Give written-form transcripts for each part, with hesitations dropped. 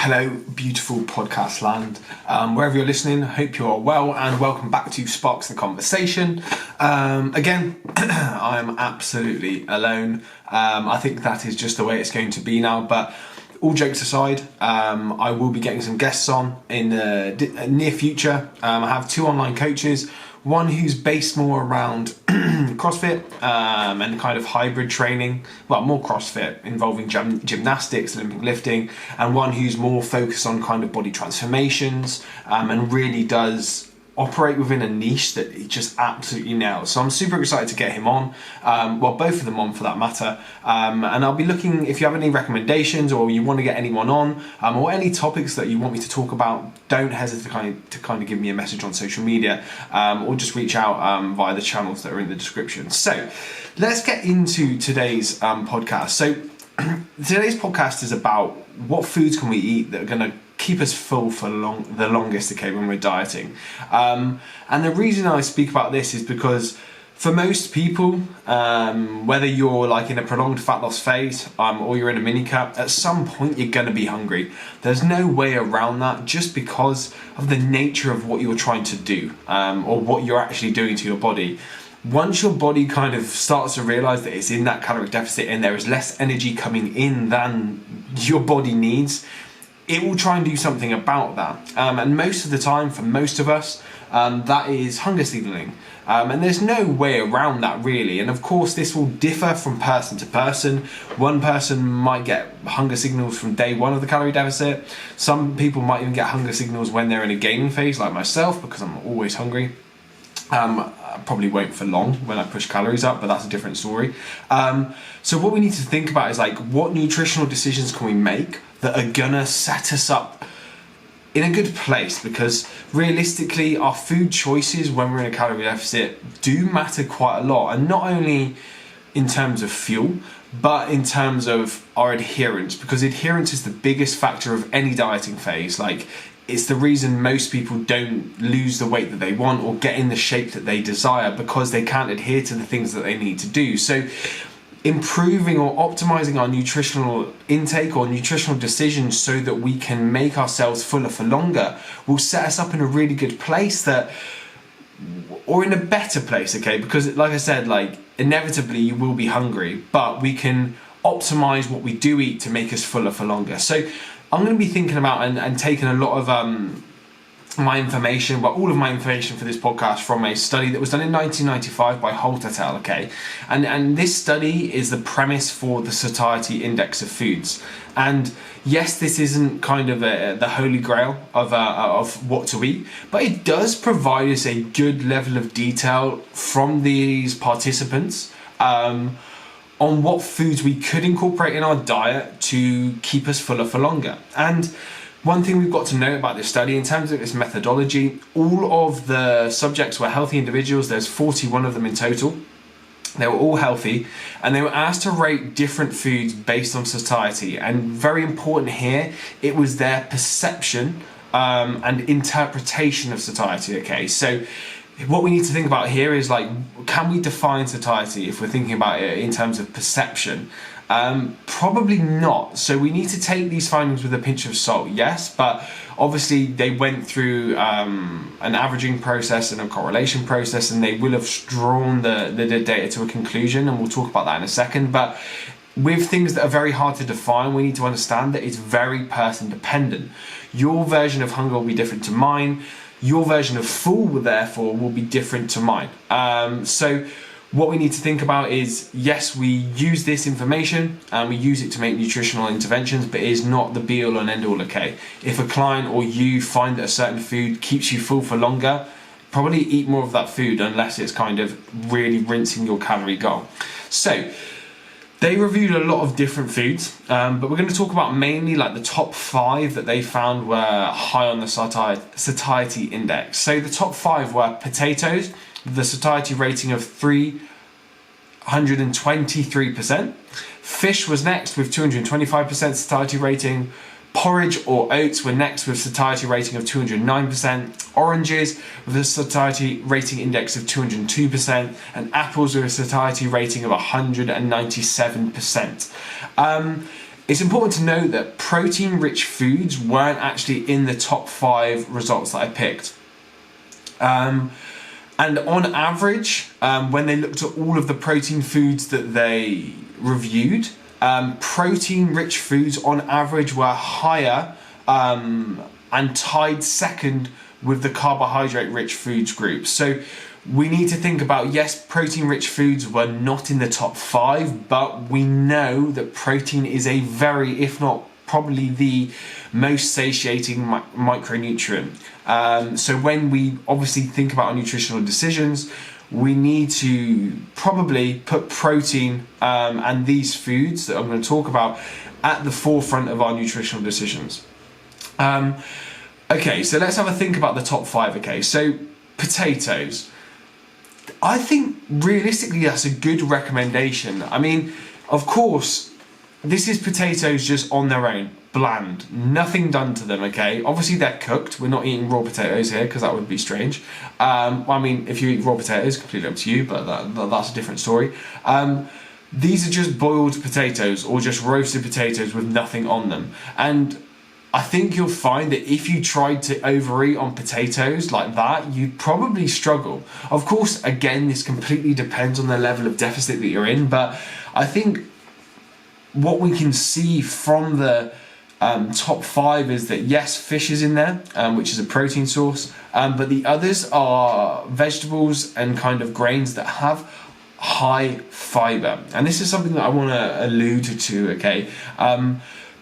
Hello, beautiful podcast land. Wherever you're listening, hope you are well and welcome back to Sparks the Conversation. Again, I'm absolutely alone. I think that is just the way it's going to be now, but all jokes aside, I will be getting some guests on in the near future. I have two online coaches, one who's based more around CrossFit and kind of hybrid training, well, more CrossFit involving gymnastics, Olympic lifting, and one who's more focused on kind of body transformations and really does operate within a niche that he just absolutely nails. So I'm super excited to get him on, well, both of them on for that matter, and I'll be looking, if you have any recommendations or you want to get anyone on, or any topics that you want me to talk about, don't hesitate to kind of give me a message on social media, or just reach out via the channels that are in the description. So let's get into today's podcast. So today's podcast is about what foods can we eat that are going to keep us full for the longest, okay, when we're dieting. And the reason I speak about this is because for most people, whether you're like in a prolonged fat loss phase or you're in a mini cut, at some point you're going to be hungry. There's no way around that just because of the nature of what you're trying to do, or what you're actually doing to your body. Once your body kind of starts to realize that it's in that caloric deficit and there is less energy coming in than your body needs, it will try and do something about that. And most of the time, for most of us, that is hunger signaling. And there's no way around that really. And of course, this will differ from person to person. One person might get hunger signals from day one of the calorie deficit. Some people might even get hunger signals when they're in a gaining phase, like myself, because I'm always hungry. I probably won't for long when I push calories up, but that's a different story. So what we need to think about is like, what nutritional decisions can we make that are gonna set us up in a good place? Because realistically, our food choices when we're in a calorie deficit do matter quite a lot, and not only in terms of fuel, but in terms of our adherence, because adherence is the biggest factor of any dieting phase. Like, it's the reason most people don't lose the weight that they want or get in the shape that they desire, because they can't adhere to the things that they need to do. So improving or optimizing our nutritional intake or nutritional decisions so that we can make ourselves fuller for longer will set us up in a really good place, or in a better place, okay? Because like I said, like, inevitably you will be hungry, but we can optimize what we do eat to make us fuller for longer. So I'm going to be thinking about and taking a lot of my information, well, all of my information for this podcast from a study that was done in 1995 by Holt et al. Okay, and this study is the premise for the Satiety Index of foods. And yes, this isn't kind of the holy grail of what to eat, but it does provide us a good level of detail from these participants on what foods we could incorporate in our diet to keep us fuller for longer. And one thing we've got to know about this study in terms of its methodology, all of the subjects were healthy individuals. There's 41 of them in total. They were all healthy, and they were asked to rate different foods based on satiety. And very important here, it was their perception and interpretation of satiety, okay? So what we need to think about here is, like, can we define satiety if we're thinking about it in terms of perception? Probably not. So we need to take these findings with a pinch of salt, yes, but obviously they went through an averaging process and a correlation process, and they will have drawn the data to a conclusion, and we'll talk about that in a second. But with things that are very hard to define, we need to understand that it's very person dependent. Your version of hunger will be different to mine. Your version of full, therefore, will be different to mine. So what we need to think about is, yes, we use this information and we use it to make nutritional interventions, but it is not the be all and end all, okay? If a client or you find that a certain food keeps you full for longer, probably eat more of that food, unless it's kind of really rinsing your calorie goal. So they reviewed a lot of different foods, but we're going to talk about mainly like the top 5 that they found were high on the satiety index. So the top 5 were potatoes, the satiety rating of 323%. Fish was next with 225% satiety rating. Porridge or oats were next with satiety rating of 209%, oranges with a satiety rating index of 202%, and apples with a satiety rating of 197%. it's important to note that protein-rich foods weren't actually in the top 5 results that I picked. And on average, when they looked at all of the protein foods that they reviewed, protein-rich foods on average were higher and tied second with the carbohydrate-rich foods group. So we need to think about, yes, protein-rich foods were not in the top 5, but we know that protein is a very, if not probably the most satiating micronutrient. So when we obviously think about our nutritional decisions, we need to probably put protein and these foods that I'm going to talk about at the forefront of our nutritional decisions. Okay, so let's have a think about the top 5. Okay, so potatoes. I think realistically that's a good recommendation. I mean, of course, this is potatoes just on their own, bland, nothing done to them, okay? Obviously they're cooked, we're not eating raw potatoes here because that would be strange. I mean, if you eat raw potatoes, completely up to you, but that's a different story. These are just boiled potatoes or just roasted potatoes with nothing on them. And I think you'll find that if you tried to overeat on potatoes like that, you'd probably struggle. Of course, again, this completely depends on the level of deficit that you're in, but I think what we can see from the top 5 is that yes, fish is in there, which is a protein source, but the others are vegetables and kind of grains that have high fiber. And this is something that I want to allude to, okay?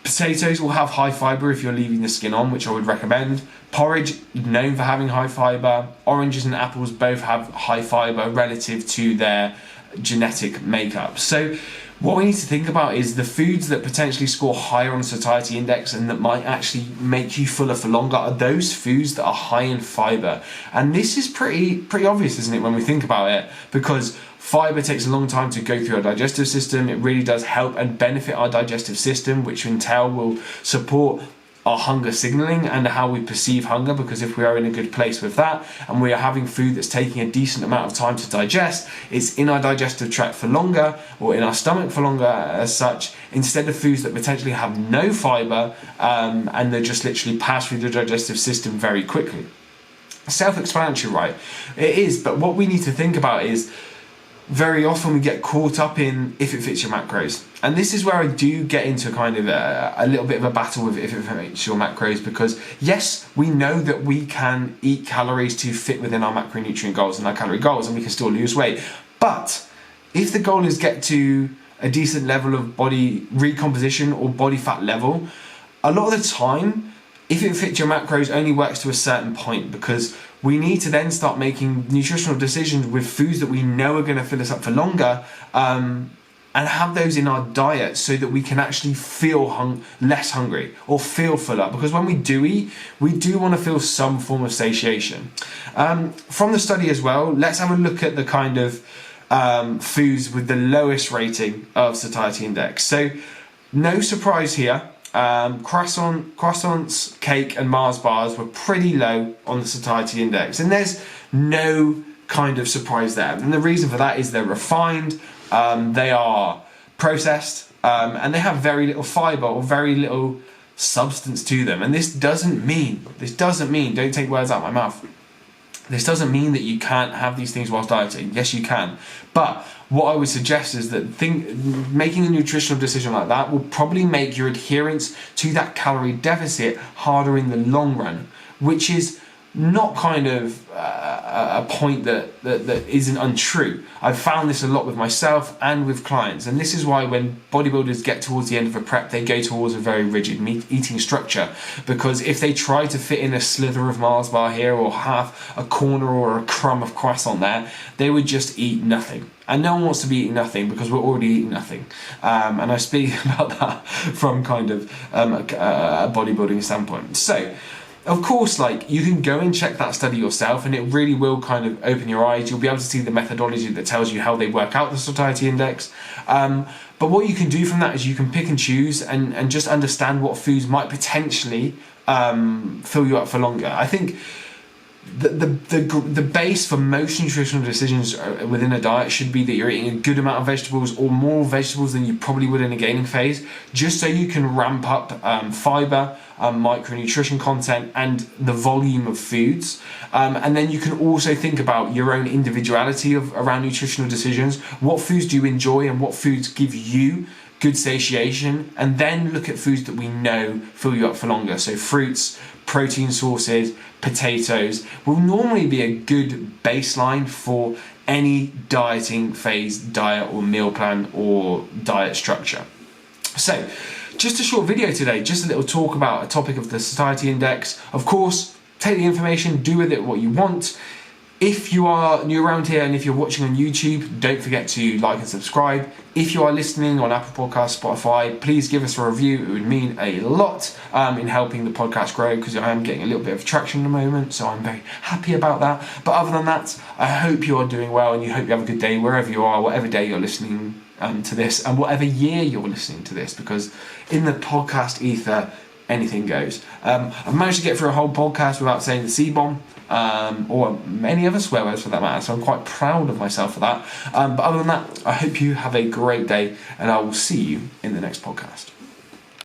Potatoes will have high fiber if you're leaving the skin on, which I would recommend. Porridge, known for having high fiber. Oranges and apples both have high fiber relative to their genetic makeup. So what we need to think about is the foods that potentially score higher on the satiety index and that might actually make you fuller for longer are those foods that are high in fiber. And this is pretty obvious, isn't it, when we think about it? Because fiber takes a long time to go through our digestive system. It really does help and benefit our digestive system, which in turn will support our hunger signaling and how we perceive hunger, because if we are in a good place with that and we are having food that's taking a decent amount of time to digest, it's in our digestive tract for longer or in our stomach for longer as such, instead of foods that potentially have no fiber and they just literally pass through the digestive system very quickly. Self-explanatory, right? It is, but what we need to think about is very often we get caught up in if it fits your macros. And this is where I do get into kind of a little bit of a battle with if it fits your macros, because yes, we know that we can eat calories to fit within our macronutrient goals and our calorie goals, and we can still lose weight. But if the goal is get to a decent level of body recomposition or body fat level, a lot of the time, if it fits your macros only works to a certain point, because we need to then start making nutritional decisions with foods that we know are going to fill us up for longer, and have those in our diet so that we can actually feel less hungry or feel fuller. Because when we do eat, we do want to feel some form of satiation. From the study as well, let's have a look at the kind of foods with the lowest rating of satiety index. So no surprise here. Croissants, cake and Mars bars were pretty low on the satiety index, and there's no kind of surprise there. And the reason for that is they're refined, they are processed, and they have very little fiber or very little substance to them. And this doesn't mean, don't take words out of my mouth, this doesn't mean that you can't have these things whilst dieting. Yes, you can. But what I would suggest is that making a nutritional decision like that will probably make your adherence to that calorie deficit harder in the long run, which is not kind of a point that isn't untrue. I've found this a lot with myself and with clients, and this is why when bodybuilders get towards the end of a prep, they go towards a very rigid eating structure, because if they try to fit in a slither of Mars bar here or half a corner or a crumb of croissant there, they would just eat nothing. And no one wants to be eating nothing because we're already eating nothing. And I speak about that from kind of a bodybuilding standpoint. So, of course, like, you can go and check that study yourself, and it really will kind of open your eyes. You'll be able to see the methodology that tells you how they work out the satiety index. But what you can do from that is you can pick and choose and just understand what foods might potentially fill you up for longer. I think the base for most nutritional decisions within a diet should be that you're eating a good amount of vegetables, or more vegetables than you probably would in a gaining phase, just so you can ramp up fiber, micronutrition content, and the volume of foods. And then you can also think about your own individuality around nutritional decisions. What foods do you enjoy, and what foods give you good satiation? And then look at foods that we know fill you up for longer. So fruits, protein sources, potatoes will normally be a good baseline for any dieting phase, diet or meal plan or diet structure. So just a short video today, just a little talk about a topic of the Satiety Index. Of course, take the information, do with it what you want. If you are new around here and if you're watching on YouTube, don't forget to like and subscribe. If you are listening on Apple Podcasts, Spotify, please give us a review. It would mean a lot in helping the podcast grow, because I am getting a little bit of traction at the moment, so I'm very happy about that. But other than that, I hope you are doing well, and you hope you have a good day wherever you are, whatever day you're listening to this, and whatever year you're listening to this, because in the podcast ether, anything goes. I've managed to get through a whole podcast without saying the C-bomb, or any other swear words for that matter, so I'm quite proud of myself for that. But other than that, I hope you have a great day, and I will see you in the next podcast.